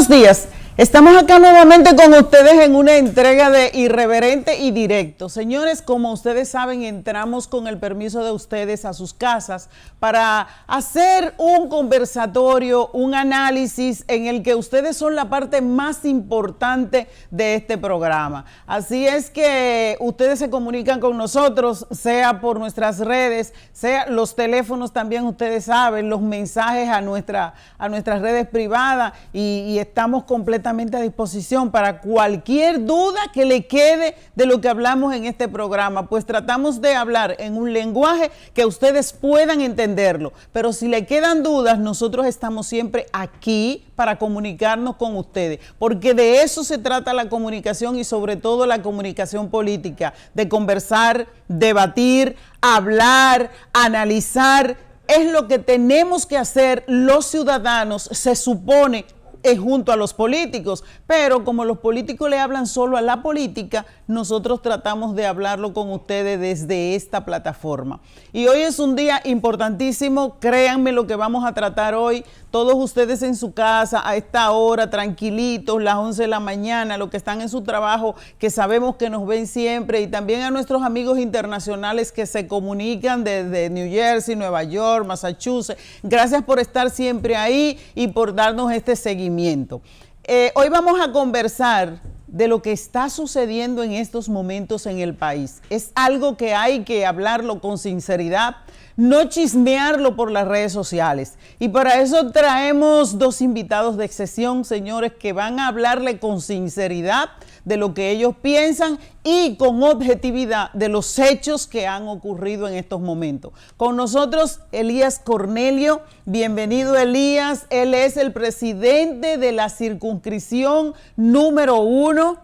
buenos días. Estamos acá nuevamente con ustedes en una entrega de Irreverente y Directo. Señores, como ustedes saben, entramos con el permiso de ustedes a sus casas para hacer un conversatorio, un análisis en el que ustedes son la parte más importante de este programa. Así es que ustedes se comunican con nosotros, sea por nuestras redes, sea los teléfonos también, ustedes saben, los mensajes a nuestras redes privadas y estamos completamente a disposición para cualquier duda que le quede de lo que hablamos en este programa, pues tratamos de hablar en un lenguaje que ustedes puedan entenderlo, pero si le quedan dudas, nosotros estamos siempre aquí para comunicarnos con ustedes, porque de eso se trata la comunicación y sobre todo la comunicación política, de conversar, debatir, hablar, analizar. Es lo que tenemos que hacer los ciudadanos, se supone, junto a los políticos, pero como los políticos le hablan solo a la política, nosotros tratamos de hablarlo con ustedes desde esta plataforma. Y hoy es un día importantísimo, créanme lo que vamos a tratar hoy, todos ustedes en su casa, a esta hora, tranquilitos, las 11 de la mañana, los que están en su trabajo, que sabemos que nos ven siempre, y también a nuestros amigos internacionales que se comunican desde New Jersey, Nueva York, Massachusetts. Gracias por estar siempre ahí y por darnos este seguimiento. Hoy vamos a conversar de lo que está sucediendo en estos momentos en el país. Es algo que hay que hablarlo con sinceridad, no chismearlo por las redes sociales. Y para eso traemos dos invitados de excepción, señores, que van a hablarle con sinceridad de lo que ellos piensan y con objetividad de los hechos que han ocurrido en estos momentos. Con nosotros, Elías Cornelio. Bienvenido, Elías. Él es el presidente de la circunscripción número 1.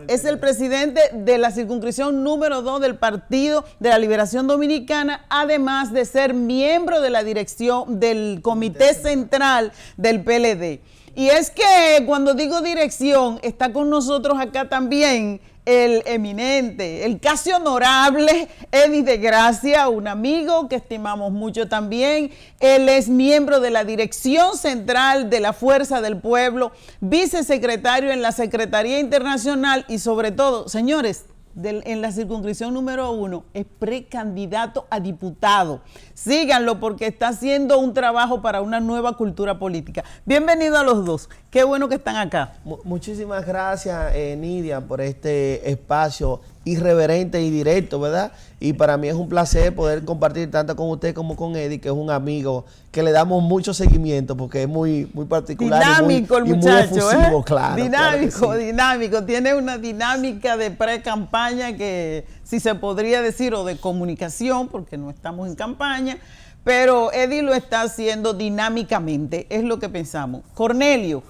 Es el presidente de la circunscripción número 2 del Partido de la Liberación Dominicana, además de ser miembro de la dirección del Comité Central del PLD. Y es que cuando digo dirección, está con nosotros acá también el eminente, el casi honorable Eddie de Gracia, un amigo que estimamos mucho también. Él es miembro de la Dirección Central de la Fuerza del Pueblo, vicesecretario en la Secretaría Internacional y sobre todo, señores, en la circunscripción número 1, es precandidato a diputado. Síganlo porque está haciendo un trabajo para una nueva cultura política. Bienvenido a los dos. Qué bueno que están acá. Muchísimas gracias, Nidia, por este espacio irreverente y directo, ¿verdad? Y para mí es un placer poder compartir tanto con usted como con Eddie, que es un amigo que le damos mucho seguimiento porque es muy particular. Dinámico el muchacho, muy efusivo, claro. Dinámico, claro sí. Dinámico. Tiene una dinámica de pre-campaña que, si se podría decir, o de comunicación, porque no estamos en campaña, pero Eddie lo está haciendo dinámicamente, es lo que pensamos. Cornelio,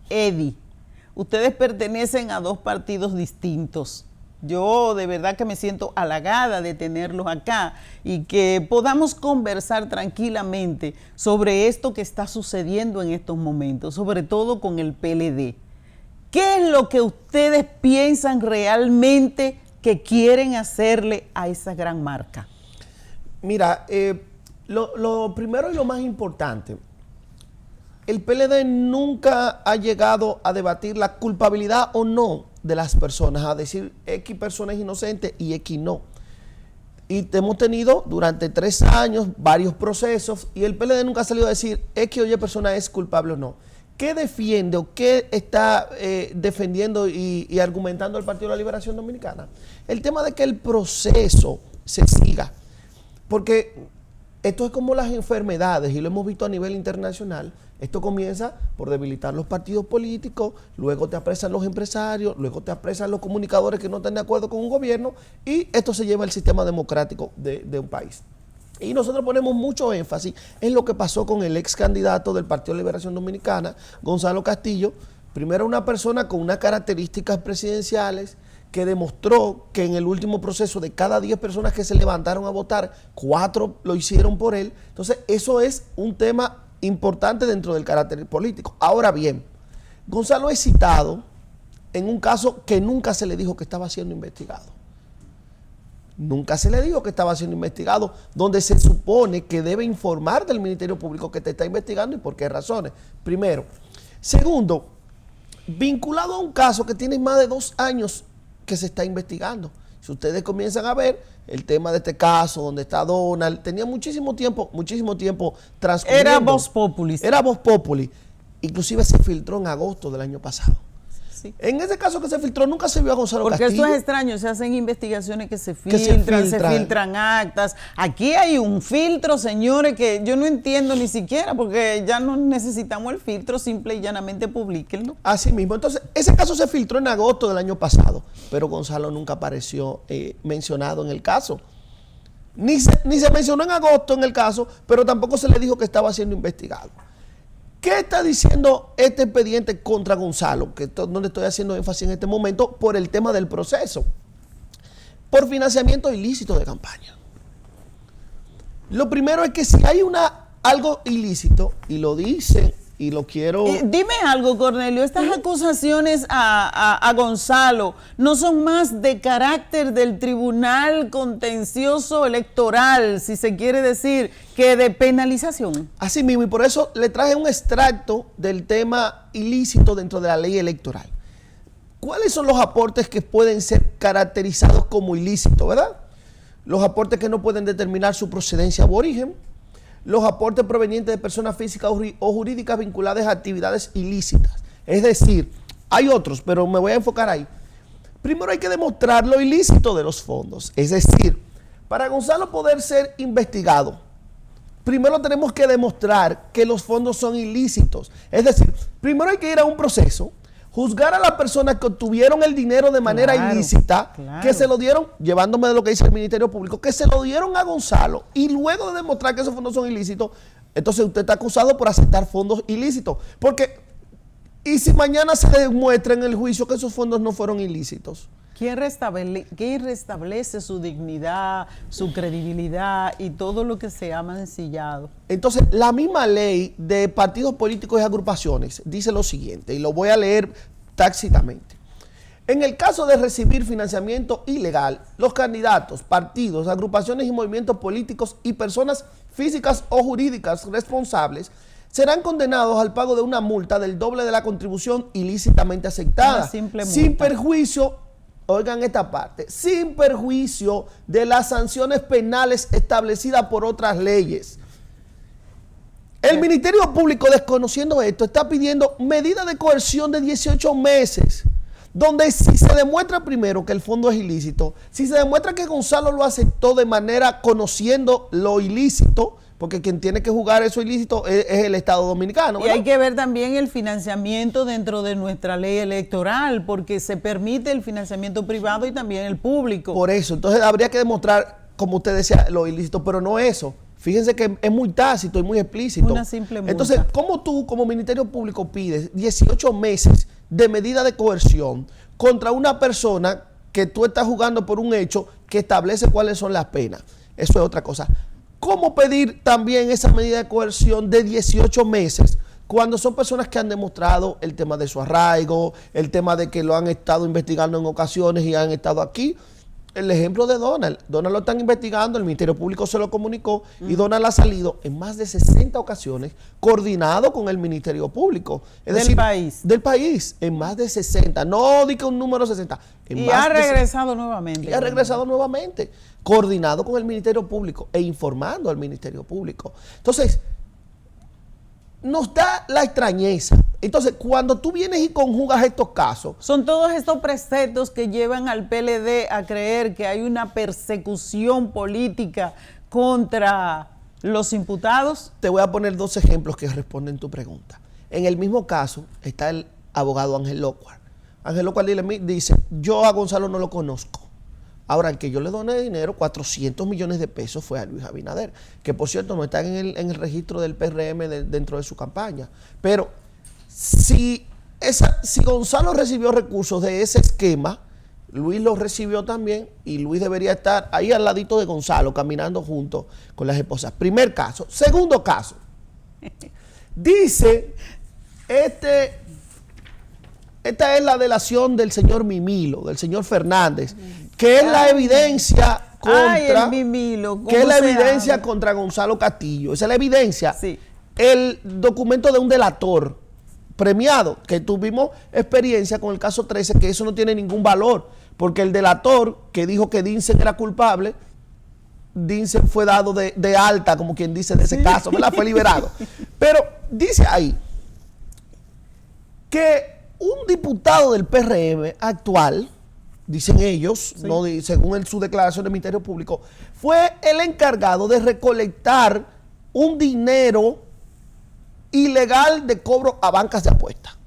Eddie, ustedes pertenecen a dos partidos distintos. Yo de verdad que me siento halagada de tenerlos acá y que podamos conversar tranquilamente sobre esto que está sucediendo en estos momentos, sobre todo con el PLD. ¿Qué es lo que ustedes piensan realmente que quieren hacerle a esa gran marca? Mira, lo primero y lo más importante, el PLD nunca ha llegado a debatir la culpabilidad o no de las personas, a decir X personas inocentes y X no. Y hemos tenido durante 3 años varios procesos y el PLD nunca ha salido a decir X o Y persona es culpable o no. ¿Qué defiende o qué está defendiendo y argumentando el Partido de la Liberación Dominicana? El tema de que el proceso se siga. Porque esto es como las enfermedades y lo hemos visto a nivel internacional. Esto comienza por debilitar los partidos políticos, luego te apresan los empresarios, luego te apresan los comunicadores que no están de acuerdo con un gobierno y esto se lleva al sistema democrático de un país. Y nosotros ponemos mucho énfasis en lo que pasó con el ex candidato del Partido de Liberación Dominicana, Gonzalo Castillo. Primero, una persona con unas características presidenciales que demostró que en el último proceso de cada 10 personas que se levantaron a votar, 4 lo hicieron por él. Entonces, eso es un tema importante dentro del carácter político. Ahora bien, Gonzalo es citado en un caso que nunca se le dijo que estaba siendo investigado. Nunca se le dijo que estaba siendo investigado, donde se supone que debe informar del Ministerio Público que te está investigando y por qué razones. Primero, Segundo, vinculado a un caso que tiene más de 2 años que se está investigando. Si ustedes comienzan a ver el tema de este caso, donde está Donald, tenía muchísimo tiempo transcurriendo. Era Voz Populi. Era Voz Populi. Inclusive se filtró en agosto del año pasado. Sí. En ese caso que se filtró, nunca se vio a Gonzalo Porque Castillo. esto es extraño, se hacen investigaciones que se filtran actas. Aquí hay un filtro, señores, que yo no entiendo ni siquiera, porque ya no necesitamos el filtro, simple y llanamente publíquenlo. Así mismo. Entonces, ese caso se filtró en agosto del año pasado, pero Gonzalo nunca apareció mencionado en el caso. Ni se mencionó en agosto en el caso, pero tampoco se le dijo que estaba siendo investigado. ¿Qué está diciendo este expediente contra Gonzalo? Que donde estoy haciendo énfasis en este momento por el tema del proceso. Por financiamiento ilícito de campaña. Lo primero es que si hay algo ilícito, y lo dicen, y lo quiero... Dime algo, Cornelio, estas acusaciones a Gonzalo no son más de carácter del Tribunal Contencioso Electoral, si se quiere decir, que de penalización. Así mismo, y por eso le traje un extracto del tema ilícito dentro de la ley electoral. ¿Cuáles son los aportes que pueden ser caracterizados como ilícitos, verdad? Los aportes que no pueden determinar su procedencia u origen, los aportes provenientes de personas físicas o jurídicas vinculadas a actividades ilícitas. Es decir, hay otros, pero me voy a enfocar ahí. Primero hay que demostrar lo ilícito de los fondos. Es decir, para Gonzalo poder ser investigado, primero tenemos que demostrar que los fondos son ilícitos. Es decir, primero hay que ir a un proceso, juzgar a las personas que obtuvieron el dinero de manera ilícita, que se lo dieron, llevándome de lo que dice el Ministerio Público, que se lo dieron a Gonzalo, y luego de demostrar que esos fondos son ilícitos, entonces usted está acusado por aceptar fondos ilícitos. Porque, ¿y si mañana se demuestra en el juicio que esos fondos no fueron ilícitos? ¿Quién restablece su dignidad, su credibilidad y todo lo que se ha mancillado? Entonces, la misma ley de partidos políticos y agrupaciones dice lo siguiente, y lo voy a leer tácitamente. En el caso de recibir financiamiento ilegal, los candidatos, partidos, agrupaciones y movimientos políticos y personas físicas o jurídicas responsables serán condenados al pago de una multa del doble de la contribución ilícitamente aceptada, una simple multa, sin perjuicio. Oigan esta parte, sin perjuicio de las sanciones penales establecidas por otras leyes. El Ministerio Público, desconociendo esto, está pidiendo medida de coerción de 18 meses, donde si se demuestra primero que el fondo es ilícito, si se demuestra que Gonzalo lo aceptó de manera conociendo lo ilícito, porque quien tiene que jugar eso ilícito es el Estado Dominicano, ¿verdad? Y hay que ver también el financiamiento dentro de nuestra ley electoral, porque se permite el financiamiento privado y también el público. Por eso, entonces habría que demostrar, como usted decía, lo ilícito, pero no eso. Fíjense que es muy tácito y muy explícito. Una simple multa. Entonces, ¿cómo tú, como Ministerio Público, pides 18 meses de medida de coerción contra una persona que tú estás jugando por un hecho que establece cuáles son las penas? Eso es otra cosa. ¿Cómo pedir también esa medida de coerción de 18 meses cuando son personas que han demostrado el tema de su arraigo, el tema de que lo han estado investigando en ocasiones y han estado aquí? El ejemplo de Donald. Donald lo están investigando, el Ministerio Público se lo comunicó y Donald ha salido en más de 60 ocasiones coordinado con el Ministerio Público. Es decir, país. Del país, en más de 60. No di que un número 60. Y ha regresado nuevamente. Y ha regresado nuevamente, coordinado con el Ministerio Público e informando al Ministerio Público. Entonces, nos da la extrañeza. Entonces, cuando tú vienes y conjugas estos casos... Son todos estos preceptos que llevan al PLD a creer que hay una persecución política contra los imputados. Te voy a poner 2 ejemplos que responden tu pregunta. En el mismo caso está el abogado Ángel Locuar. Ángel Locuar dice, yo a Gonzalo no lo conozco. Ahora, el que yo le doné dinero, 400 millones de pesos, fue a Luis Abinader, que por cierto no está en el registro del PRM dentro de su campaña. Pero si Gonzalo recibió recursos de ese esquema, Luis los recibió también y Luis debería estar ahí al ladito de Gonzalo, caminando junto con las esposas. Primer caso. Segundo caso. Dice, esta es la delación del señor Mimilo, del señor Fernández, que es la evidencia contra, que es la evidencia contra Gonzalo Castillo. Esa es la evidencia. Sí. El documento de un delator premiado, que tuvimos experiencia con el caso 13, que eso no tiene ningún valor, porque el delator que dijo que Dinsen era culpable, Dinsen fue dado de alta, como quien dice, de ese caso, ¿verdad? Fue liberado. Pero dice ahí que un diputado del PRM actual, dicen ellos, sí, no, según su declaración del Ministerio Público, fue el encargado de recolectar un dinero ilegal de cobro a bancas de apuestas.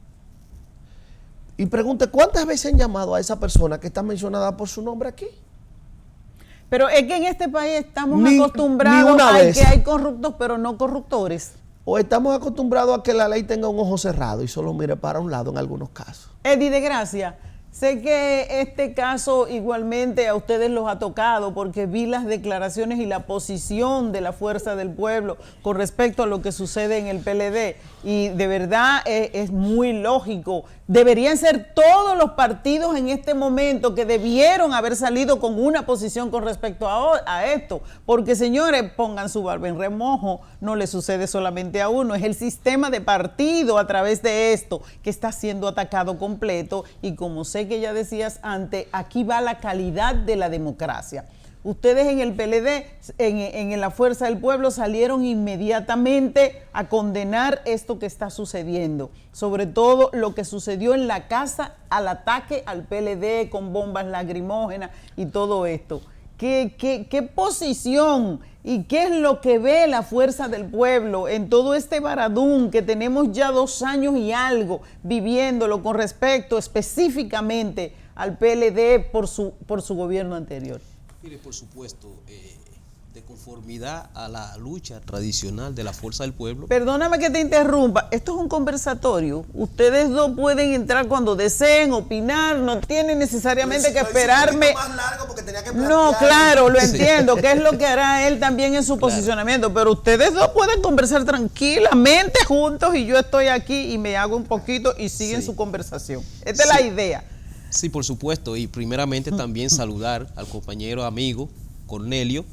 Y pregunte, ¿cuántas veces han llamado a esa persona que está mencionada por su nombre aquí? Pero es que en este país estamos acostumbrados a que hay corruptos, pero no corruptores. O estamos acostumbrados a que la ley tenga un ojo cerrado y solo mire para un lado en algunos casos. Eddie de Gracia, sé que este caso igualmente a ustedes los ha tocado porque vi las declaraciones y la posición de la Fuerza del Pueblo con respecto a lo que sucede en el PLD y de verdad es muy lógico. Deberían ser todos los partidos en este momento que debieron haber salido con una posición con respecto a esto, porque señores, pongan su barba en remojo, no le sucede solamente a uno, es el sistema de partido a través de esto que está siendo atacado completo y como sé que ya decías antes, aquí va la calidad de la democracia. Ustedes en el PLD, en la Fuerza del Pueblo, salieron inmediatamente a condenar esto que está sucediendo, sobre todo lo que sucedió en la casa al ataque al PLD con bombas lacrimógenas y todo esto. ¿Qué posición y qué es lo que ve la Fuerza del Pueblo en todo este baradún que tenemos ya 2 años y algo viviéndolo con respecto específicamente al PLD por su gobierno anterior? Mire, por supuesto, de conformidad a la lucha tradicional de la Fuerza del Pueblo. Perdóname que te interrumpa, esto es un conversatorio. Ustedes dos pueden entrar cuando deseen, opinar, no tienen necesariamente que esperarme. Más largo porque tenía que no, claro, lo entiendo, que es lo que hará él también en su posicionamiento, pero ustedes dos pueden conversar tranquilamente juntos y yo estoy aquí y me hago un poquito y siguen su conversación. Esta es la idea. Sí, por supuesto, y primeramente también saludar al compañero amigo Cornelio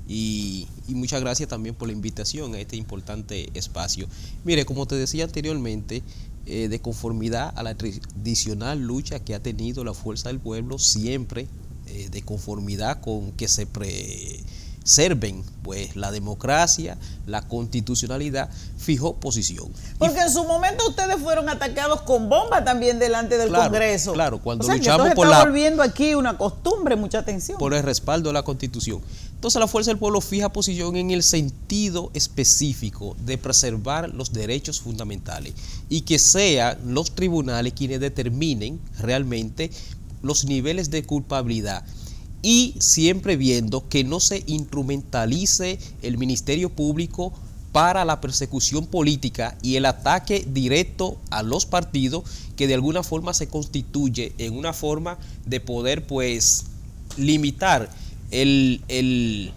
y muchas gracias también por la invitación a este importante espacio. Mire, como te decía anteriormente, de conformidad a la tradicional lucha que ha tenido la Fuerza del Pueblo, siempre de conformidad con que se preserven pues la democracia, la constitucionalidad, fijó posición. Porque en su momento ustedes fueron atacados con bomba también delante del Congreso. Claro, cuando luchamos por está volviendo aquí una costumbre, mucha atención. Por el respaldo de la Constitución. Entonces la Fuerza del Pueblo fija posición en el sentido específico de preservar los derechos fundamentales y que sean los tribunales quienes determinen realmente los niveles de culpabilidad. Y siempre viendo que no se instrumentalice el Ministerio Público para la persecución política y el ataque directo a los partidos que de alguna forma se constituye en una forma de poder pues limitar el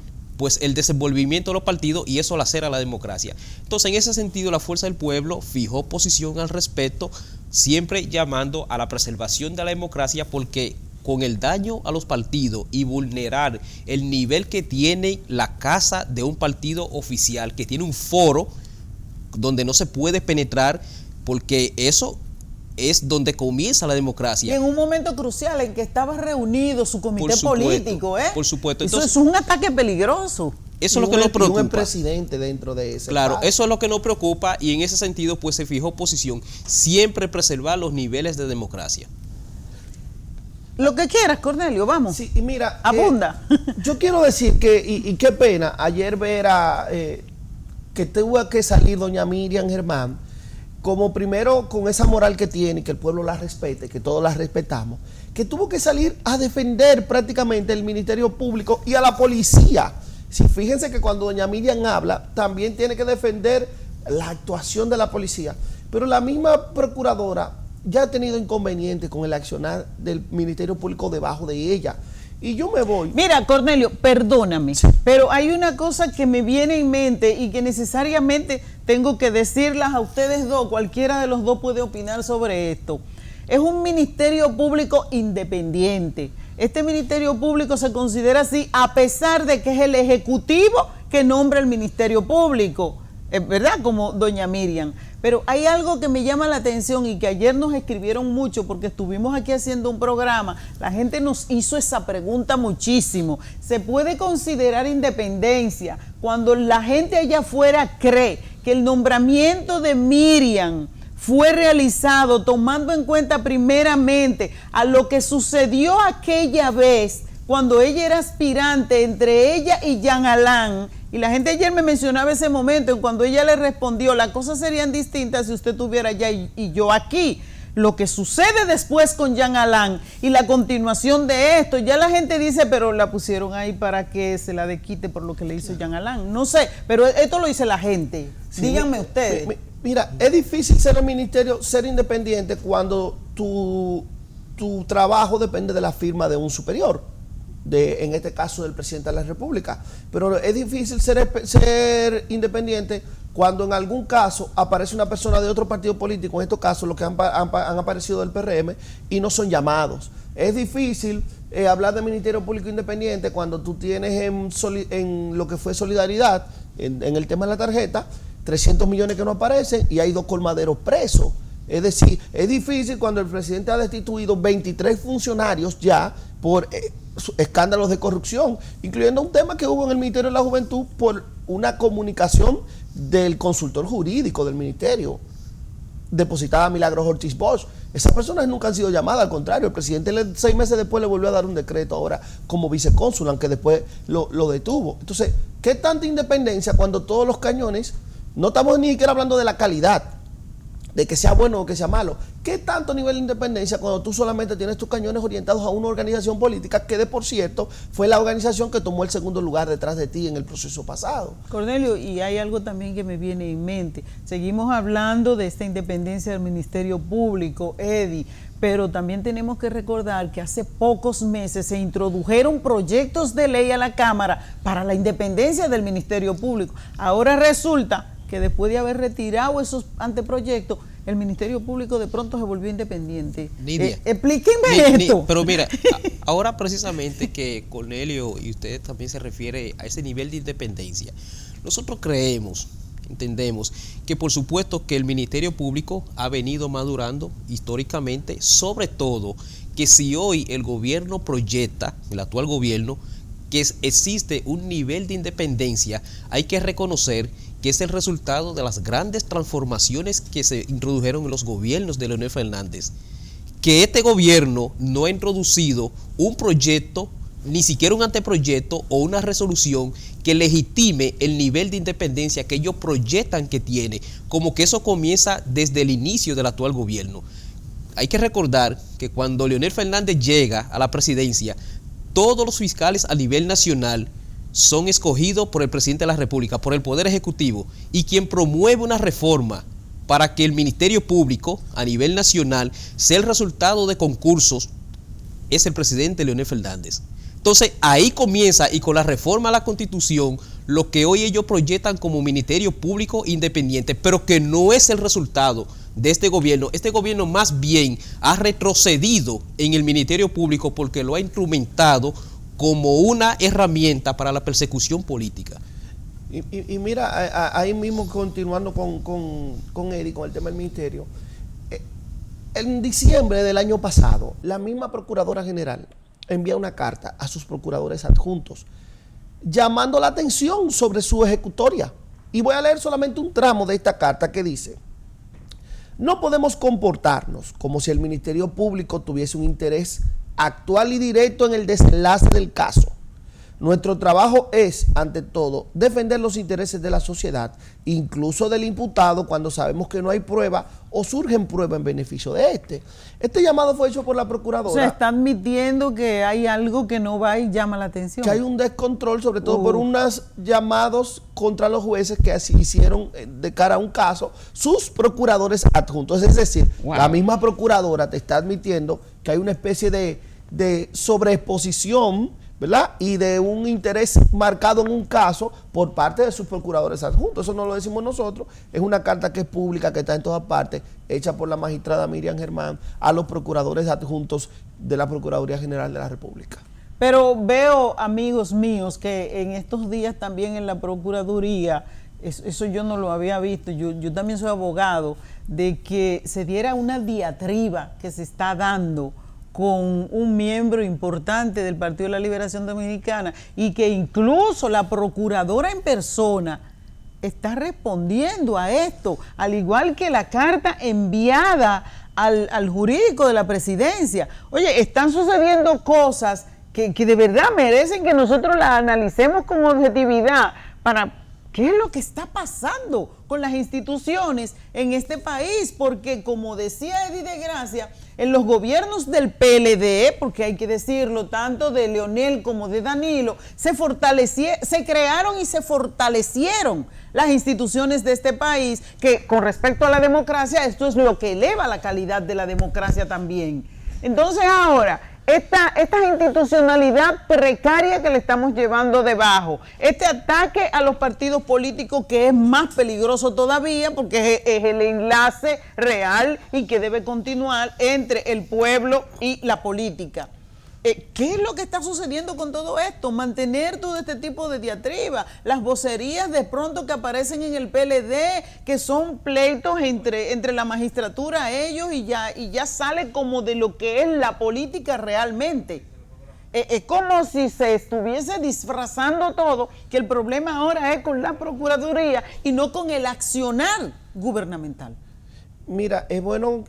desenvolvimiento de los partidos y eso lacera la democracia. Entonces, en ese sentido, la Fuerza del Pueblo fijó posición al respecto, siempre llamando a la preservación de la democracia porque con el daño a los partidos y vulnerar el nivel que tiene la casa de un partido oficial, que tiene un foro donde no se puede penetrar, porque eso es donde comienza la democracia. Y en un momento crucial en que estaba reunido su comité político, Por supuesto. Entonces, eso es un ataque peligroso. Eso es lo que nos preocupa. Un presidente dentro de ese Claro, eso es lo que nos preocupa y en ese sentido pues se fijó posición, siempre preservar los niveles de democracia. Lo que quieras, Cornelio, vamos. Sí, y mira, abunda. Yo quiero decir que, y qué pena, ayer ver que tuvo que salir doña Miriam Germán, como primero con esa moral que tiene, que el pueblo la respete, que todos la respetamos, que tuvo que salir a defender prácticamente el Ministerio Público y a la policía. Sí, fíjense que cuando doña Miriam habla, también tiene que defender la actuación de la policía. Pero la misma procuradora ya ha tenido inconvenientes con el accionar del Ministerio Público debajo de ella. Y yo me voy. Mira, Cornelio, perdóname, pero hay una cosa que me viene en mente y que necesariamente tengo que decirlas a ustedes dos, cualquiera de los dos puede opinar sobre esto. Es un Ministerio Público independiente. Este Ministerio Público se considera así a pesar de que es el Ejecutivo que nombra el Ministerio Público. ¿verdad? Como doña Miriam. Pero hay algo que me llama la atención y que ayer nos escribieron mucho porque estuvimos aquí haciendo un programa. La gente nos hizo esa pregunta muchísimo. ¿Se puede considerar independencia cuando la gente allá afuera cree que el nombramiento de Miriam fue realizado tomando en cuenta primeramente a lo que sucedió aquella vez cuando ella era aspirante entre ella y Jean Alain? Y la gente ayer me mencionaba ese momento en cuando ella le respondió, las cosas serían distintas si usted estuviera allá y yo aquí. Lo que sucede después con Jean Alain y la continuación de esto, ya la gente dice, pero la pusieron ahí para que se la desquite por lo que le hizo Jean Alain. No sé, pero esto lo dice la gente. Sí, díganme ustedes. Mira, es difícil ser el ministerio, ser independiente cuando tu trabajo depende de la firma de un superior. En este caso del presidente de la República, pero es difícil ser independiente cuando en algún caso aparece una persona de otro partido político, en estos casos los que han aparecido del PRM, y no son llamados. Es difícil hablar de Ministerio Público Independiente cuando tú tienes en lo que fue Solidaridad, en el tema de la tarjeta, 300 millones que no aparecen y hay 2 colmaderos presos. Es decir, es difícil cuando el presidente ha destituido 23 funcionarios ya por escándalos de corrupción, incluyendo un tema que hubo en el Ministerio de la Juventud por una comunicación del consultor jurídico del ministerio, depositada a Milagros Ortiz Bosch. Esas personas nunca han sido llamadas, al contrario, el presidente 6 meses después le volvió a dar un decreto ahora como vicecónsul, aunque después lo detuvo. Entonces, ¿qué tanta independencia cuando todos los cañones, no estamos ni siquiera hablando de la calidad, de que sea bueno o que sea malo? ¿Qué tanto nivel de independencia cuando tú solamente tienes tus cañones orientados a una organización política que, de por cierto, fue la organización que tomó el segundo lugar detrás de ti en el proceso pasado? Cornelio, y hay algo también que me viene en mente. Seguimos hablando de esta independencia del Ministerio Público, Eddie, pero también tenemos que recordar que hace pocos meses se introdujeron proyectos de ley a la Cámara para la independencia del Ministerio Público. Ahora resulta que después de haber retirado esos anteproyectos, el Ministerio Público de pronto se volvió independiente. Nidia, explíquenme esto. Pero mira, ahora precisamente que Cornelio y usted también se refiere a ese nivel de independencia, nosotros entendemos que por supuesto que el Ministerio Público ha venido madurando históricamente, sobre todo que si hoy el gobierno proyecta, el actual gobierno, que existe un nivel de independencia, hay que reconocer que es el resultado de las grandes transformaciones que se introdujeron en los gobiernos de Leonel Fernández. Que este gobierno no ha introducido un proyecto, ni siquiera un anteproyecto o una resolución que legitime el nivel de independencia que ellos proyectan que tiene, como que eso comienza desde el inicio del actual gobierno. Hay que recordar que cuando Leonel Fernández llega a la presidencia, todos los fiscales a nivel nacional son escogidos por el presidente de la República, por el Poder Ejecutivo, y quien promueve una reforma para que el Ministerio Público a nivel nacional sea el resultado de concursos es el presidente Leonel Fernández. Entonces ahí comienza, y con la reforma a la Constitución, lo que hoy ellos proyectan como Ministerio Público Independiente, pero que no es el resultado de este gobierno. Este gobierno más bien ha retrocedido en el Ministerio Público porque lo ha instrumentado como una herramienta para la persecución política. Y mira, ahí mismo continuando con Eric, con el tema del ministerio, en diciembre del año pasado, la misma Procuradora General envía una carta a sus procuradores adjuntos llamando la atención sobre su ejecutoria. Y voy a leer solamente un tramo de esta carta que dice: no podemos comportarnos como si el Ministerio Público tuviese un interés actual y directo en el desenlace del caso. Nuestro trabajo es, ante todo, defender los intereses de la sociedad, incluso del imputado, cuando sabemos que no hay prueba o surgen pruebas en beneficio de este. Este llamado fue hecho por la Procuradora. O sea, está admitiendo que hay algo que no va y llama la atención. Que hay un descontrol, sobre todo por unos llamados contra los jueces que así hicieron de cara a un caso sus procuradores adjuntos. Es decir, la misma Procuradora te está admitiendo que hay una especie de sobreexposición, ¿verdad? Y de un interés marcado en un caso por parte de sus procuradores adjuntos. Eso no lo decimos nosotros, es una carta que es pública, que está en todas partes, hecha por la magistrada Miriam Germán a los procuradores adjuntos de la Procuraduría General de la República. Pero veo, amigos míos, que en estos días también en la Procuraduría eso yo no lo había visto, yo también soy abogado, de que se diera una diatriba que se está dando con un miembro importante del Partido de la Liberación Dominicana y que incluso la procuradora en persona está respondiendo a esto, al igual que la carta enviada al jurídico de la presidencia. Oye, están sucediendo cosas que de verdad merecen que nosotros las analicemos con objetividad para qué es lo que está pasando con las instituciones en este país, porque como decía Eddie de Gracia, en los gobiernos del PLD, porque hay que decirlo, tanto de Leonel como de Danilo, se crearon y se fortalecieron las instituciones de este país, que con respecto a la democracia, esto es lo que eleva la calidad de la democracia también. Entonces ahora, esta institucionalidad precaria que le estamos llevando debajo, este ataque a los partidos políticos que es más peligroso todavía porque es el enlace real y que debe continuar entre el pueblo y la política. ¿Qué es lo que está sucediendo con todo esto? Mantener todo este tipo de diatriba, las vocerías de pronto que aparecen en el PLD, que son pleitos entre la magistratura, ellos, y ya sale como de lo que es la política realmente. Es como si se estuviese disfrazando todo, que el problema ahora es con la Procuraduría y no con el accionar gubernamental. Mira, es bueno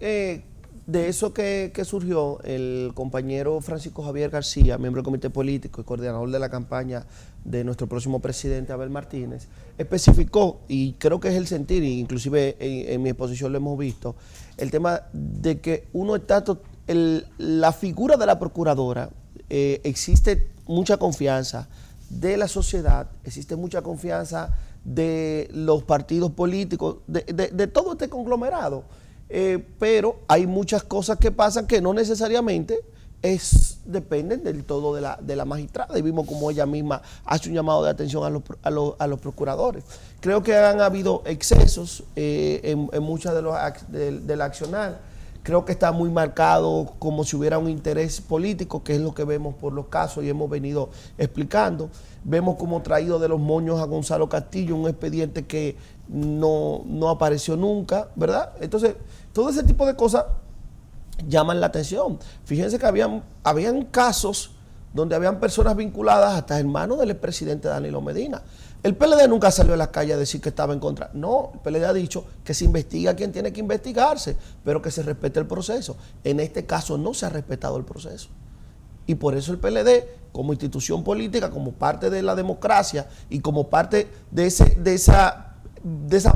de eso que surgió, el compañero Francisco Javier García, miembro del comité político y coordinador de la campaña de nuestro próximo presidente Abel Martínez, especificó, y creo que es el sentir, e inclusive en mi exposición lo hemos visto, el tema de que uno está, la figura de la procuradora, existe mucha confianza de la sociedad, existe mucha confianza de los partidos políticos, de todo este conglomerado. Pero hay muchas cosas que pasan que no necesariamente dependen del todo de la magistrada, y vimos como ella misma hace un llamado de atención a los procuradores. Creo que han habido excesos en muchas de la accionar. Creo que está muy marcado como si hubiera un interés político, que es lo que vemos por los casos y hemos venido explicando. Vemos como traído de los moños a Gonzalo Castillo, un expediente que no apareció nunca, ¿verdad? Entonces, todo ese tipo de cosas llaman la atención. Fíjense que habían casos donde habían personas vinculadas hasta hermanos del expresidente Danilo Medina. El PLD nunca salió a la calle a decir que estaba en contra. No, el PLD ha dicho que se investiga a quien tiene que investigarse, pero que se respete el proceso. En este caso no se ha respetado el proceso. Y por eso el PLD, como institución política, como parte de la democracia y como parte de esa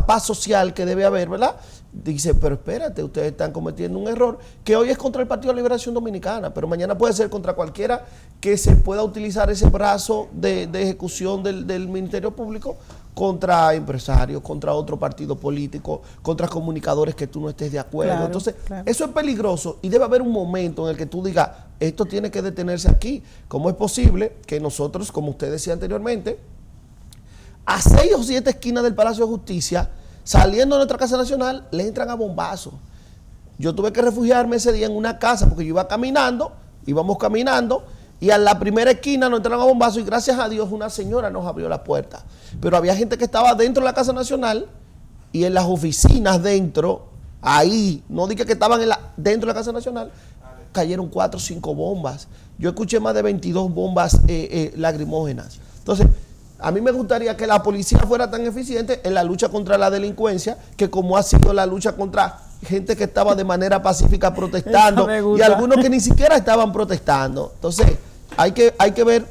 paz social que debe haber, ¿verdad? Dice, pero espérate, ustedes están cometiendo un error que hoy es contra el Partido de la Liberación Dominicana, pero mañana puede ser contra cualquiera que se pueda utilizar ese brazo de ejecución del Ministerio Público contra empresarios, contra otro partido político, contra comunicadores que tú no estés de acuerdo. Claro, entonces, claro, eso es peligroso y debe haber un momento en el que tú digas, esto tiene que detenerse aquí. ¿Cómo es posible que nosotros, como usted decía anteriormente, a 6 o 7 esquinas del Palacio de Justicia, saliendo de nuestra Casa Nacional, le entran a bombazos? Yo tuve que refugiarme ese día en una casa porque yo íbamos caminando, y a la primera esquina nos entraron a bombazos y gracias a Dios una señora nos abrió la puerta. Pero había gente que estaba dentro de la Casa Nacional y en las oficinas dentro, ahí, no dije que estaban dentro de la Casa Nacional, cayeron 4 o 5 bombas. Yo escuché más de 22 bombas lacrimógenas. Entonces, a mí me gustaría que la policía fuera tan eficiente en la lucha contra la delincuencia que como ha sido la lucha contra gente que estaba de manera pacífica protestando y algunos que ni siquiera estaban protestando. Entonces, hay que ver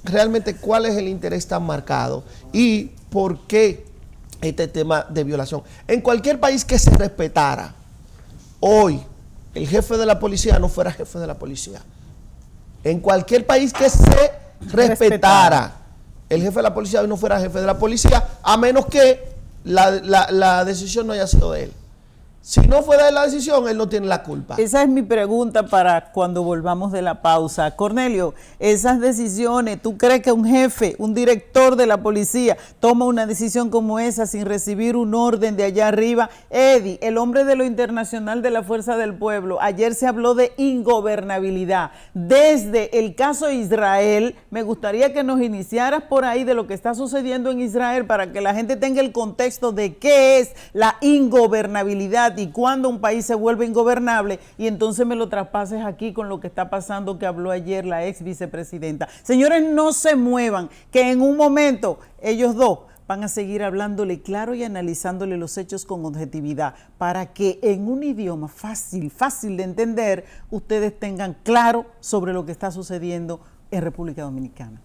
realmente cuál es el interés tan marcado y por qué este tema de violación. En cualquier país que se respetara, hoy el jefe de la policía no fuera jefe de la policía. En cualquier país que se respetara, el jefe de la policía hoy no fuera jefe de la policía, a menos que la decisión no haya sido de él. Si no fue de la decisión, él no tiene la culpa. Esa es mi pregunta para cuando volvamos de la pausa. Cornelio, esas decisiones, ¿tú crees que un jefe, un director de la policía toma una decisión como esa sin recibir un orden de allá arriba? Eddie, el hombre de lo internacional de la Fuerza del Pueblo, ayer se habló de ingobernabilidad. Desde el caso Israel, me gustaría que nos iniciaras por ahí de lo que está sucediendo en Israel para que la gente tenga el contexto de qué es la ingobernabilidad y cuándo un país se vuelve ingobernable, y entonces me lo traspases aquí con lo que está pasando que habló ayer la ex vicepresidenta. Señores, no se muevan, que en un momento ellos dos van a seguir hablándole claro y analizándole los hechos con objetividad para que en un idioma fácil de entender, ustedes tengan claro sobre lo que está sucediendo en República Dominicana.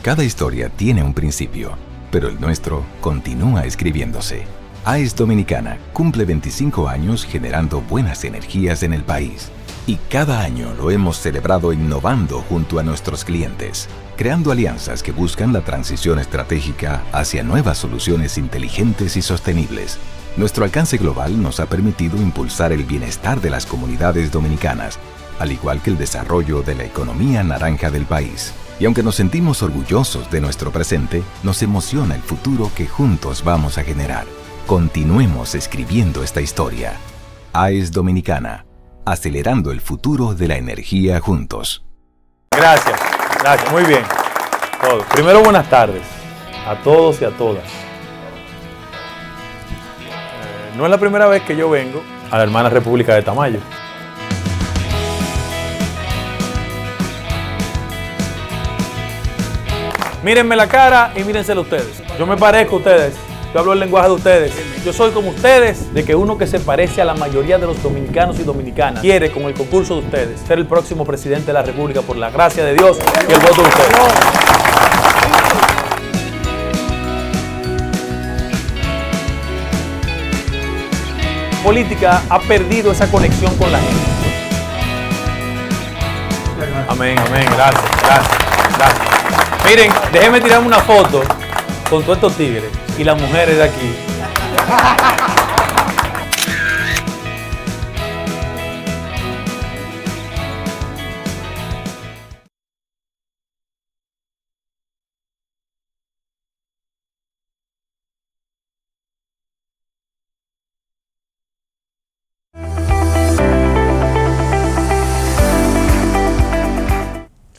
Cada historia tiene un principio, pero el nuestro continúa escribiéndose. AES Dominicana cumple 25 años generando buenas energías en el país. Y cada año lo hemos celebrado innovando junto a nuestros clientes, creando alianzas que buscan la transición estratégica hacia nuevas soluciones inteligentes y sostenibles. Nuestro alcance global nos ha permitido impulsar el bienestar de las comunidades dominicanas, al igual que el desarrollo de la economía naranja del país. Y aunque nos sentimos orgullosos de nuestro presente, nos emociona el futuro que juntos vamos a generar. Continuemos escribiendo esta historia. AES Dominicana, acelerando el futuro de la energía juntos. Gracias, muy bien. Todo. Primero, buenas tardes a todos y a todas. No es la primera vez que yo vengo a la hermana República de Tamayo. Mírenme la cara y mírensela ustedes. Yo me parezco a ustedes, yo hablo el lenguaje de ustedes. Yo soy como ustedes, de que uno que se parece a la mayoría de los dominicanos y dominicanas quiere, con el concurso de ustedes, ser el próximo presidente de la República por la gracia de Dios y el voto de ustedes. La política ha perdido esa conexión con la gente. Amén, amén, gracias. Miren, déjenme tirarme una foto con todos estos tigres y las mujeres de aquí.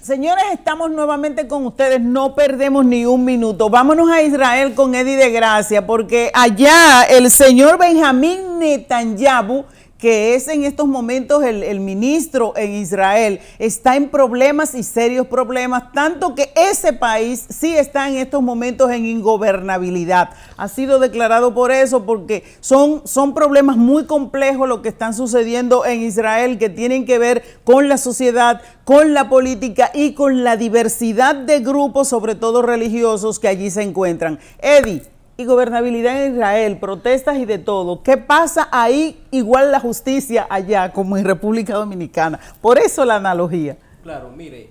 Señores, estamos nuevamente con ustedes, no perdemos ni un minuto. Vámonos a Israel con Eddie de Gracia, porque allá el señor Benjamín Netanyahu, que es en estos momentos el ministro en Israel, está en problemas y serios problemas, tanto que ese país sí está en estos momentos en ingobernabilidad. Ha sido declarado por eso, porque son problemas muy complejos lo que están sucediendo en Israel, que tienen que ver con la sociedad, con la política y con la diversidad de grupos, sobre todo religiosos, que allí se encuentran. Eddie, y gobernabilidad en Israel, protestas y de todo. ¿Qué pasa ahí? Igual la justicia allá como en República Dominicana. Por eso la analogía. Claro, mire,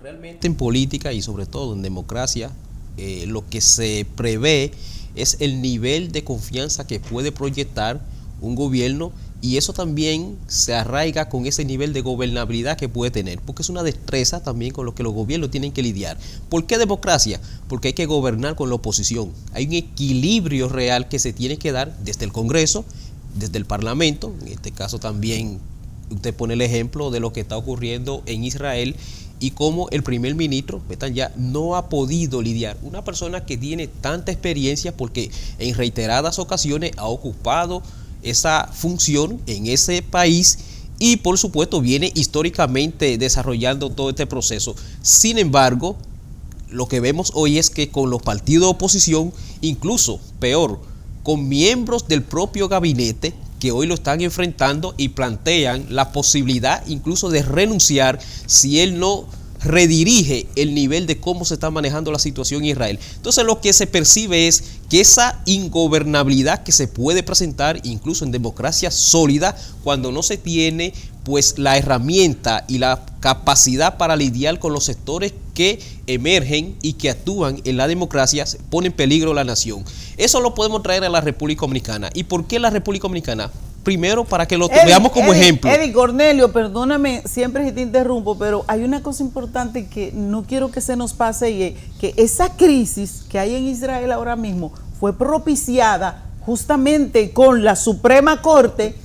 realmente en política y sobre todo en democracia, lo que se prevé es el nivel de confianza que puede proyectar un gobierno, y eso también se arraiga con ese nivel de gobernabilidad que puede tener, porque es una destreza también con lo que los gobiernos tienen que lidiar. ¿Por qué democracia? Porque hay que gobernar con la oposición. Hay un equilibrio real que se tiene que dar desde el Congreso, desde el Parlamento. En este caso también usted pone el ejemplo de lo que está ocurriendo en Israel y cómo el primer ministro Netanyahu no ha podido lidiar. Una persona que tiene tanta experiencia porque en reiteradas ocasiones ha ocupado esa función en ese país y por supuesto viene históricamente desarrollando todo este proceso. Sin embargo, lo que vemos hoy es que con los partidos de oposición, incluso peor, con miembros del propio gabinete que hoy lo están enfrentando y plantean la posibilidad incluso de renunciar si él no redirige el nivel de cómo se está manejando la situación en Israel. Entonces lo que se percibe es que esa ingobernabilidad que se puede presentar incluso en democracia sólida, cuando no se tiene pues la herramienta y la capacidad para lidiar con los sectores que emergen y que actúan en la democracia, pone en peligro la nación. Eso lo podemos traer a la República Dominicana. ¿Y por qué la República Dominicana? Primero, para que lo veamos como ejemplo. Eddie Cornelio, perdóname, siempre te interrumpo, pero hay una cosa importante que no quiero que se nos pase, y es que esa crisis que hay en Israel ahora mismo fue propiciada justamente con la Suprema Corte,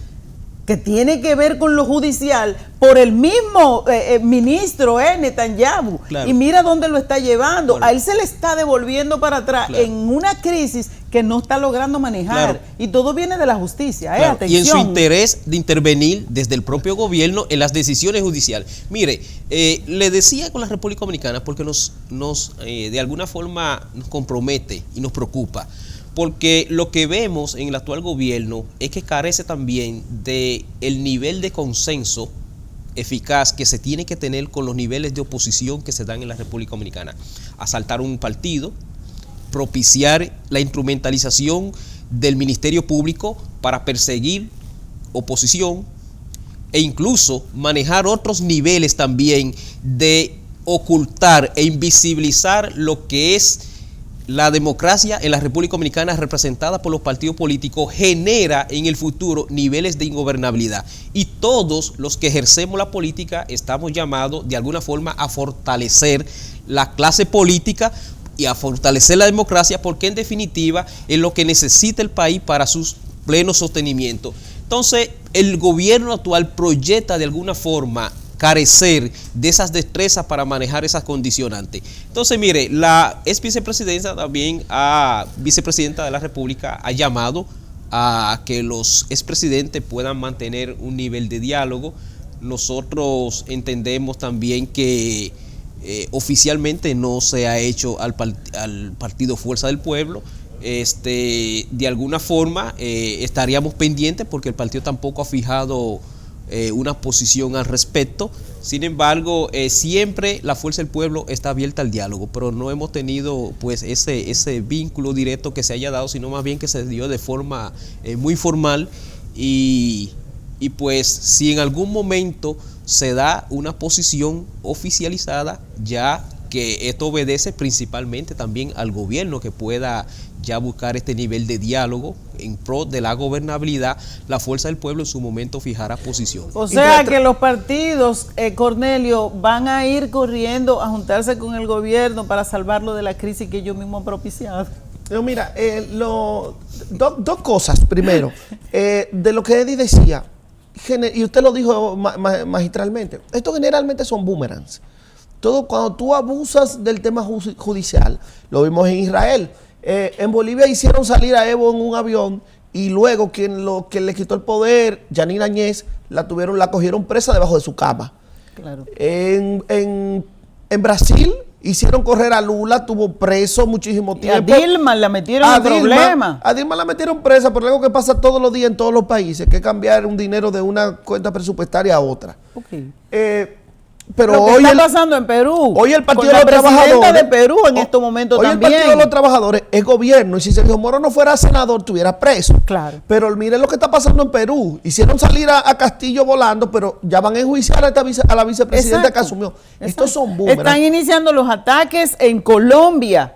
que tiene que ver con lo judicial, por el mismo ministro Netanyahu. Claro. Y mira dónde lo está llevando. Bueno, a él se le está devolviendo para atrás, claro, en una crisis que no está logrando manejar. Claro. Y todo viene de la justicia. Claro. Atención. Y en su interés de intervenir desde el propio gobierno en las decisiones judiciales. Mire, le decía con la República Dominicana porque nos de alguna forma nos compromete y nos preocupa. Porque lo que vemos en el actual gobierno es que carece también de el nivel de consenso eficaz que se tiene que tener con los niveles de oposición que se dan en la República Dominicana. Asaltar un partido, propiciar la instrumentalización del Ministerio Público para perseguir oposición e incluso manejar otros niveles también de ocultar e invisibilizar lo que es la democracia en la República Dominicana representada por los partidos políticos, genera en el futuro niveles de ingobernabilidad. Y todos los que ejercemos la política estamos llamados de alguna forma a fortalecer la clase política y a fortalecer la democracia, porque en definitiva es lo que necesita el país para su pleno sostenimiento. Entonces, el gobierno actual proyecta de alguna forma carecer de esas destrezas para manejar esas condicionantes. Entonces, mire, la ex vicepresidenta también, vicepresidenta de la República, ha llamado a que los expresidentes puedan mantener un nivel de diálogo. Nosotros entendemos también que oficialmente no se ha hecho al partido Fuerza del Pueblo. De alguna forma estaríamos pendientes porque el partido tampoco ha fijado una posición al respecto. Sin embargo, siempre la Fuerza del Pueblo está abierta al diálogo, pero no hemos tenido pues ese vínculo directo que se haya dado, sino más bien que se dio de forma muy formal y pues si en algún momento se da una posición oficializada, ya que esto obedece principalmente también al gobierno que pueda ya buscar este nivel de diálogo en pro de la gobernabilidad, la Fuerza del Pueblo en su momento fijará posición. O sea que los partidos, Cornelio, van a ir corriendo a juntarse con el gobierno para salvarlo de la crisis que ellos mismos han propiciado. No, mira, dos cosas. Primero, de lo que Eddie decía, y usted lo dijo magistralmente, esto generalmente son boomerangs. Todo cuando tú abusas del tema judicial, lo vimos en Israel. En Bolivia hicieron salir a Evo en un avión y luego quien le quitó el poder, Yanine Áñez, la cogieron presa debajo de su cama. Claro. En Brasil hicieron correr a Lula, tuvo preso muchísimo tiempo. Y a Dilma la metieron en problemas. A Dilma la metieron presa por algo que pasa todos los días en todos los países, que es cambiar un dinero de una cuenta presupuestaria a otra. Okay. Pero hoy está pasando en Perú. Hoy el Partido de los Trabajadores de Perú en estos momentos también. Hoy el Partido de los Trabajadores es gobierno y si Sergio Moro no fuera senador estuviera preso. Claro. Pero miren lo que está pasando en Perú. Hicieron salir a Castillo volando, pero ya van a enjuiciar a la vicepresidenta. Exacto. Que asumió. Exacto. Estos son boomerangs. Están iniciando los ataques en Colombia.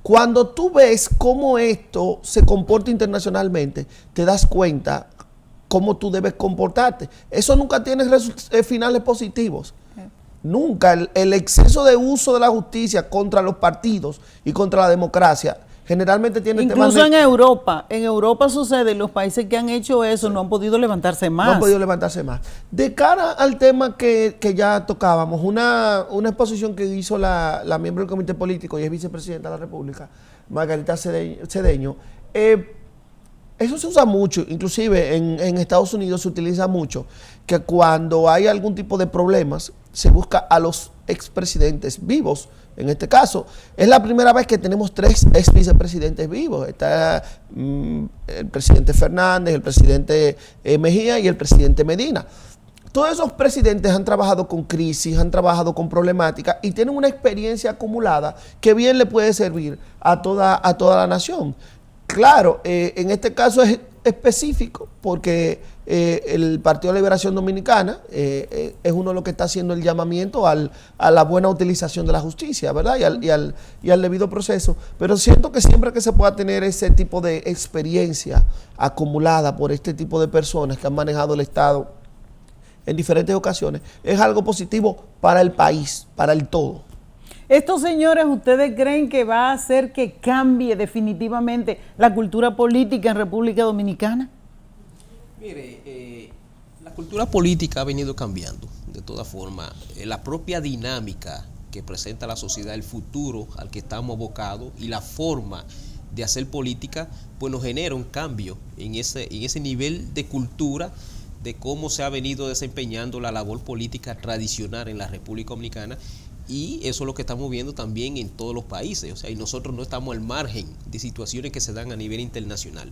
Cuando tú ves cómo esto se comporta internacionalmente, te das cuenta cómo tú debes comportarte. Eso nunca tiene finales positivos. Nunca. El exceso de uso de la justicia contra los partidos y contra la democracia generalmente tiene incluso en Europa sucede, y los países que han hecho eso no han podido levantarse más. No han podido levantarse más. De cara al tema que ya tocábamos, una exposición que hizo la miembro del comité político y es vicepresidenta de la República, Margarita Cedeño, eso se usa mucho, inclusive en Estados Unidos se utiliza mucho, que cuando hay algún tipo de problemas, se busca a los expresidentes vivos. En este caso, es la primera vez que tenemos 3 ex vicepresidentes vivos. Está el presidente Fernández, el presidente Mejía y el presidente Medina. Todos esos presidentes han trabajado con crisis, han trabajado con problemáticas y tienen una experiencia acumulada que bien le puede servir a toda la nación. Claro, en este caso es específico porque el Partido de Liberación Dominicana es uno de los que está haciendo el llamamiento a la buena utilización de la justicia, ¿verdad? Y al debido proceso. Pero siento que siempre que se pueda tener ese tipo de experiencia acumulada por este tipo de personas que han manejado el Estado en diferentes ocasiones, es algo positivo para el país, para el todo. Estos señores, ¿ustedes creen que va a hacer que cambie definitivamente la cultura política en República Dominicana? Mire, la cultura política ha venido cambiando, de todas formas. La propia dinámica que presenta la sociedad, el futuro al que estamos abocados y la forma de hacer política, pues nos genera un cambio en ese nivel de cultura de cómo se ha venido desempeñando la labor política tradicional en la República Dominicana. Y eso es lo que estamos viendo también en todos los países, o sea, y nosotros no estamos al margen de situaciones que se dan a nivel internacional.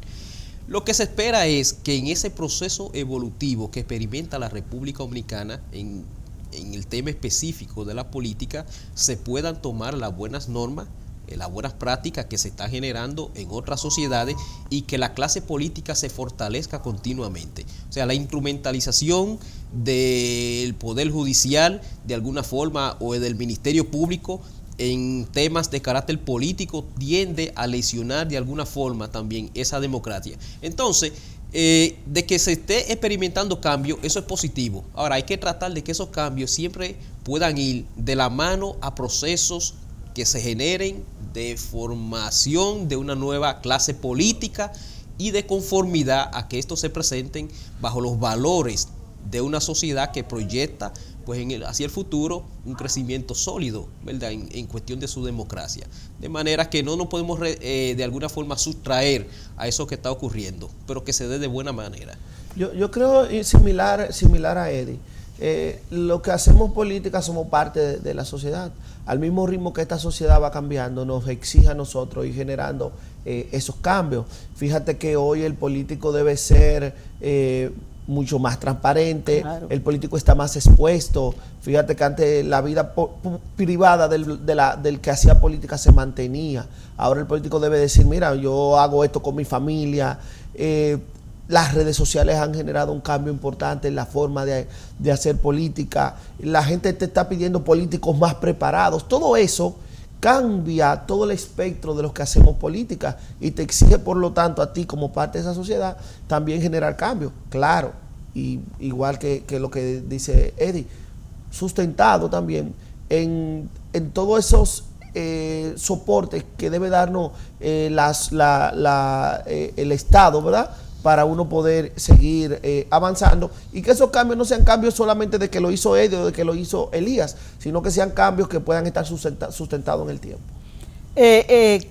Lo que se espera es que en ese proceso evolutivo que experimenta la República Dominicana en el tema específico de la política, se puedan tomar las buenas normas, las buenas prácticas que se están generando en otras sociedades y que la clase política se fortalezca continuamente. O sea, la instrumentalización del Poder Judicial de alguna forma o del Ministerio Público en temas de carácter político tiende a lesionar de alguna forma también esa democracia. Entonces, de que se esté experimentando cambios, eso es positivo. Ahora, hay que tratar de que esos cambios siempre puedan ir de la mano a procesos que se generen de formación de una nueva clase política y de conformidad a que estos se presenten bajo los valores de una sociedad que proyecta pues hacia el futuro un crecimiento sólido, ¿verdad? En cuestión de su democracia. De manera que no nos podemos de alguna forma sustraer a eso que está ocurriendo, pero que se dé de buena manera. Yo creo similar a Eddie. Lo que hacemos política somos parte de la sociedad. Al mismo ritmo que esta sociedad va cambiando, nos exige a nosotros ir generando esos cambios. Fíjate que hoy el político debe ser mucho más transparente, claro. El político está más expuesto. Fíjate que antes la vida privada del que hacía política se mantenía. Ahora el político debe decir, mira, yo hago esto con mi familia. Las redes sociales han generado un cambio importante en la forma de hacer política. La gente te está pidiendo políticos más preparados. Todo eso cambia todo el espectro de los que hacemos política y te exige, por lo tanto, a ti como parte de esa sociedad también generar cambios. Claro, y igual que lo que dice Eddie, sustentado también en todos esos soportes que debe darnos el Estado, ¿verdad?, para uno poder seguir avanzando y que esos cambios no sean cambios solamente de que lo hizo Eddie o de que lo hizo Elías, sino que sean cambios que puedan estar sustentados en el tiempo.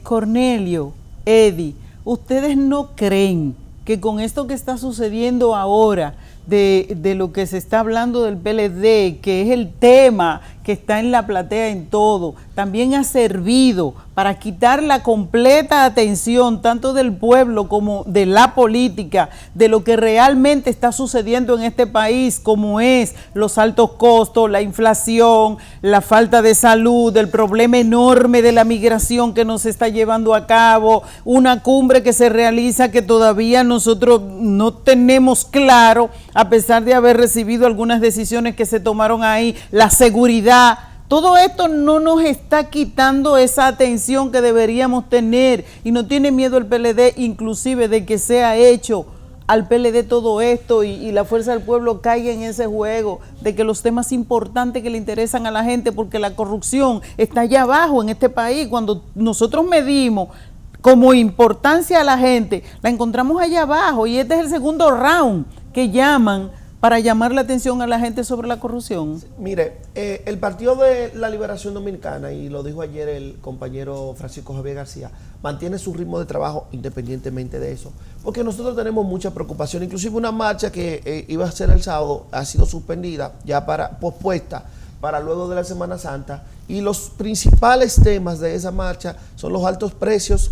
Cornelio, Eddie, ¿ustedes no creen que con esto que está sucediendo ahora, de lo que se está hablando del PLD, que es el tema que está en la platea en todo, también ha servido para quitar la completa atención tanto del pueblo como de la política, de lo que realmente está sucediendo en este país, como es los altos costos, la inflación, la falta de salud, el problema enorme de la migración que nos está llevando a cabo, una cumbre que se realiza que todavía nosotros no tenemos claro, a pesar de haber recibido algunas decisiones que se tomaron ahí, la seguridad todo esto no nos está quitando esa atención que deberíamos tener, y no tiene miedo el PLD inclusive de que sea hecho al PLD todo esto y la Fuerza del Pueblo caiga en ese juego de que los temas importantes que le interesan a la gente, porque la corrupción está allá abajo en este país. Cuando nosotros medimos como importancia a la gente, la encontramos allá abajo, y este es el segundo round que llaman para llamar la atención a la gente sobre la corrupción. Mire, el Partido de la Liberación Dominicana, y lo dijo ayer el compañero Francisco Javier García, mantiene su ritmo de trabajo independientemente de eso, porque nosotros tenemos mucha preocupación. Inclusive una marcha que iba a ser el sábado ha sido suspendida, ya pospuesta para luego de la Semana Santa, y los principales temas de esa marcha son los altos precios,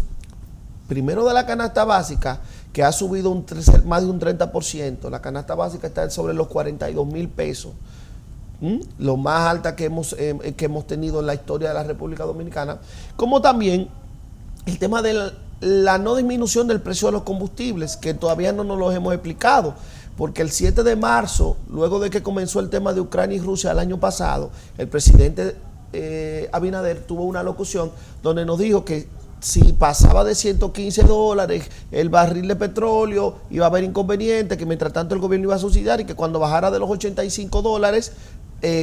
primero de la canasta básica, que ha subido más de un 30%. La canasta básica está sobre los 42,000 pesos, lo más alta que hemos tenido en la historia de la República Dominicana, como también el tema de la no disminución del precio de los combustibles, que todavía no nos los hemos explicado, porque el 7 de marzo, luego de que comenzó el tema de Ucrania y Rusia el año pasado, el presidente Abinader tuvo una locución donde nos dijo que si pasaba de $115 el barril de petróleo, iba a haber inconveniente, que mientras tanto el gobierno iba a subsidiar, y que cuando bajara de los $85,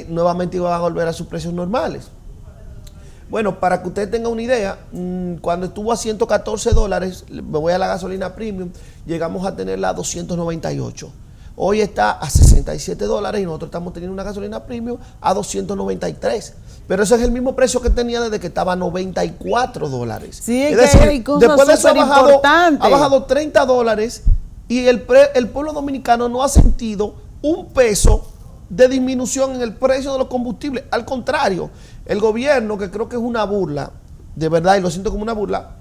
nuevamente iba a volver a sus precios normales. Bueno, para que usted tenga una idea, cuando estuvo a $114, me voy a la gasolina premium, llegamos a tenerla a 298. Hoy está a $67 y nosotros estamos teniendo una gasolina premium a 293. Pero ese es el mismo precio que tenía desde que estaba a $94. Sí, es decir, hay cosas después de eso importantes. ha bajado $30 y el pueblo dominicano no ha sentido un peso de disminución en el precio de los combustibles. Al contrario, el gobierno, que creo que es una burla, de verdad, y lo siento como una burla,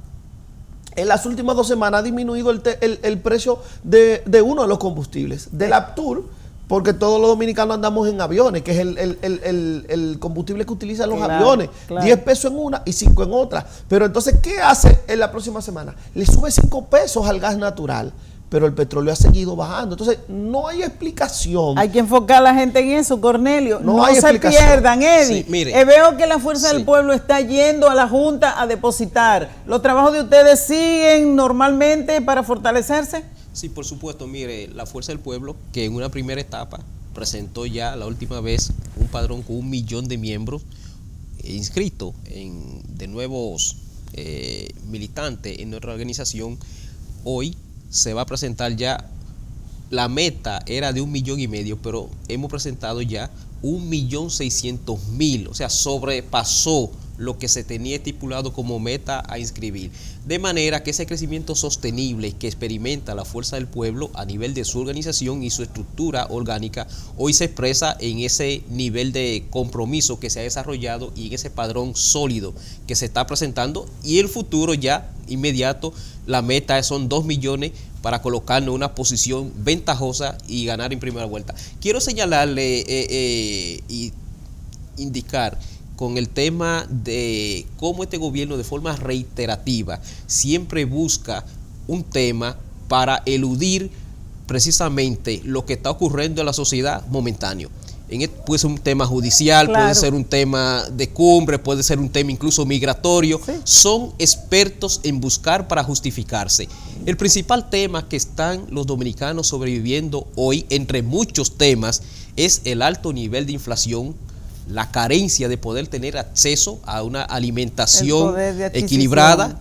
en las últimas 2 semanas ha disminuido el precio de uno de los combustibles, del Aptur, porque todos los dominicanos andamos en aviones, que es el combustible que utilizan los aviones. Claro. 10 pesos en una y 5 en otra. Pero entonces, ¿qué hace en la próxima semana? Le sube 5 pesos al gas natural, pero el petróleo ha seguido bajando. Entonces, no hay explicación. Hay que enfocar a la gente en eso, Cornelio. No hay se pierdan, Eddie. Sí, mire. Veo que la Fuerza del Pueblo está yendo a la Junta a depositar. ¿Los trabajos de ustedes siguen normalmente para fortalecerse? Sí, por supuesto. Mire, la Fuerza del Pueblo, que en una primera etapa presentó ya la última vez un padrón con 1 millón de miembros inscritos de nuevos militantes en nuestra organización. Hoy se va a presentar ya, la meta era de 1,5 millones, pero hemos presentado ya 1.600.000, o sea, sobrepasó lo que se tenía estipulado como meta a inscribir. De manera que ese crecimiento sostenible que experimenta la Fuerza del Pueblo a nivel de su organización y su estructura orgánica, hoy se expresa en ese nivel de compromiso que se ha desarrollado y en ese padrón sólido que se está presentando, y el futuro ya inmediato, la meta son 2 millones para colocarnos en una posición ventajosa y ganar en primera vuelta. Quiero señalarle y indicar con el tema de cómo este gobierno de forma reiterativa siempre busca un tema para eludir precisamente lo que está ocurriendo en la sociedad momentáneo. Puede ser un tema judicial, claro, puede ser un tema de cumbre, puede ser un tema incluso migratorio. Sí. Son expertos en buscar para justificarse. El principal tema que están los dominicanos sobreviviendo hoy, entre muchos temas, es el alto nivel de inflación, la carencia de poder tener acceso a una alimentación equilibrada,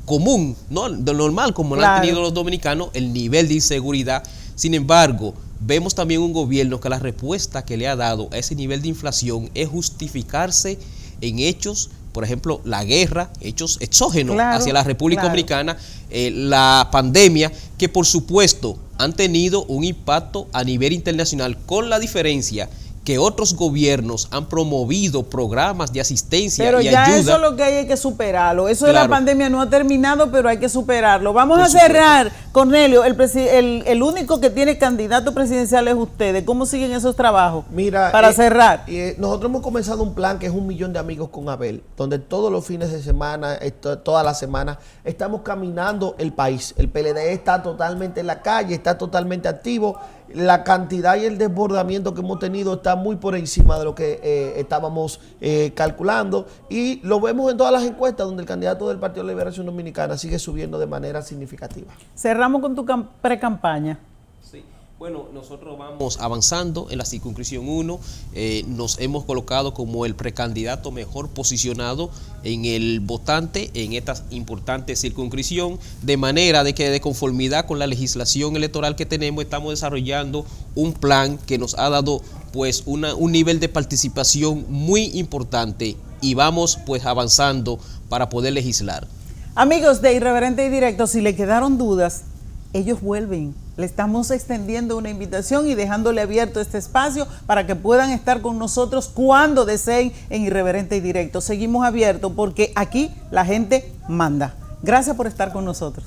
común, ¿no? De normal, como claro, lo han tenido los dominicanos, el nivel de inseguridad. Sin embargo, vemos también un gobierno que la respuesta que le ha dado a ese nivel de inflación es justificarse en hechos, por ejemplo, la guerra, hechos exógenos, claro, hacia la República, claro, Dominicana, la pandemia, que por supuesto han tenido un impacto a nivel internacional, con la diferencia que otros gobiernos han promovido programas de asistencia y ayuda. Pero ya eso es lo que hay que superarlo. Eso, claro, de la pandemia no ha terminado, pero hay que superarlo. Vamos a cerrar Cornelio, el único que tiene candidato presidencial es ustedes. ¿Cómo siguen esos trabajos? Mira, para cerrar. Nosotros hemos comenzado un plan que es 1 millón de amigos con Abel, donde todos los fines de semana, toda la semana, estamos caminando el país. El PLD está totalmente en la calle, está totalmente activo. La cantidad y el desbordamiento que hemos tenido está muy por encima de lo que estábamos calculando, y lo vemos en todas las encuestas donde el candidato del Partido de Liberación Dominicana sigue subiendo de manera significativa. Cerramos con tu pre-campaña. Sí. Bueno, nosotros vamos avanzando en la circunscripción 1, nos hemos colocado como el precandidato mejor posicionado en el votante en esta importante circunscripción, de manera de que de conformidad con la legislación electoral que tenemos, estamos desarrollando un plan que nos ha dado pues un nivel de participación muy importante, y vamos pues avanzando para poder legislar. Amigos de Irreverente y Directo, si le quedaron dudas, ellos vuelven. Le estamos extendiendo una invitación y dejándole abierto este espacio para que puedan estar con nosotros cuando deseen en Irreverente y Directo. Seguimos abiertos porque aquí la gente manda. Gracias por estar con nosotros.